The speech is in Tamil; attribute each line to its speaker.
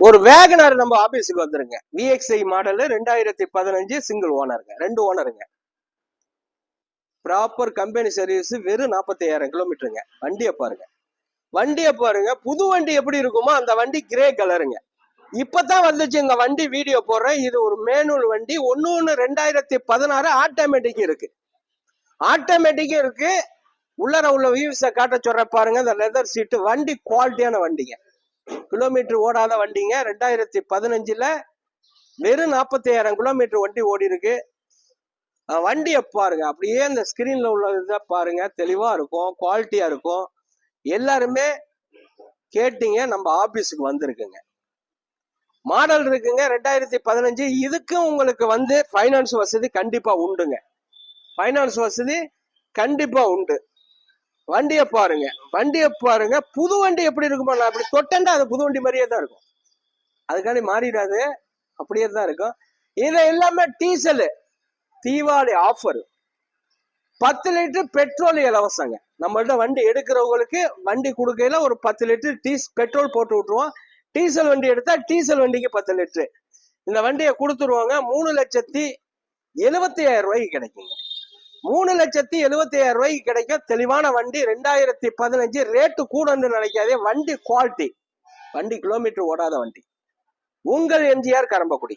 Speaker 1: ஒரு வேகனார் நம்ம ஆபீஸுக்கு வந்துருங்க. VXI மாடல் 2015 சிங்கிள் ஓனருங்க, 2 ஓனருங்க. ப்ராப்பர் கம்பெனி சர்வீஸ், வெறும் 45,000 கிலோமீட்டருங்க. வண்டியை பாருங்க. புது வண்டி எப்படி இருக்குமோ அந்த வண்டி கிரே கலருங்க. இப்பதான் வந்துச்சு இந்த வண்டி, வீடியோ போடுறேன். இது ஒரு மேனுவல் வண்டி. 2016 ஆட்டோமேட்டிக் இருக்கு. உள்ளர உள்ள வியூஸை காட்ட சொல்ற பாருங்க. இந்த லெதர் சீட்டு, வண்டி குவாலிட்டியான வண்டிங்க. கிலோமீட்டர் ஓடாத வண்டிங்க. 2015 வெறும் 45,000 கிலோமீட்டர் வண்டி ஓடி இருக்கு. வண்டியை பாருங்க. அப்படியே இந்த ஸ்கிரீன்ல உள்ளதை பாருங்க. தெளிவா இருக்கும், குவாலிட்டியா இருக்கும். எல்லாருமே கேட்டீங்க, நம்ம ஆபீஸுக்கு வந்திருக்குங்க. மாடல் இருக்குங்க 2015. இதுக்கும் உங்களுக்கு ஃபைனான்ஸ் வசதி கண்டிப்பா உண்டுங்க. ஃபைனான்ஸ் வசதி கண்டிப்பா உண்டு. வண்டியை பாருங்க. புது வண்டி எப்படி இருக்குமோ, நான் அப்படி தொட்டேன்டா அது புது வண்டி மாதிரியே தான் இருக்கும். அதுக்காண்டி மாறிடாது, அப்படியே தான் இருக்கும். இது எல்லாமே diesel. Deepavali offer. 10 litre petrol இலவசங்க. நம்மள்ட்ட வண்டி எடுக்கிறவங்களுக்கு வண்டி கொடுக்கையில ஒரு 10 லிட்டர் பெட்ரோல் போட்டு விட்டுருவோம். டீசல் வண்டி எடுத்தா டீசல் வண்டிக்கு 10 லிட்டரு. இந்த வண்டியை கொடுத்துருவாங்க. 3,70,000 ரூபாய்க்கு கிடைக்குங்க. 3,70,000 ரூபாய்க்கு கிடைக்கும். தெளிவான வண்டி. 2015. ரேட்டு கூடன்னு நினைக்காதே. வண்டி குவாலிட்டி. வண்டி கிலோமீட்டர் ஓடாத வண்டி. உங்கள் எம்ஜிஆர் கரம்பக்குடி.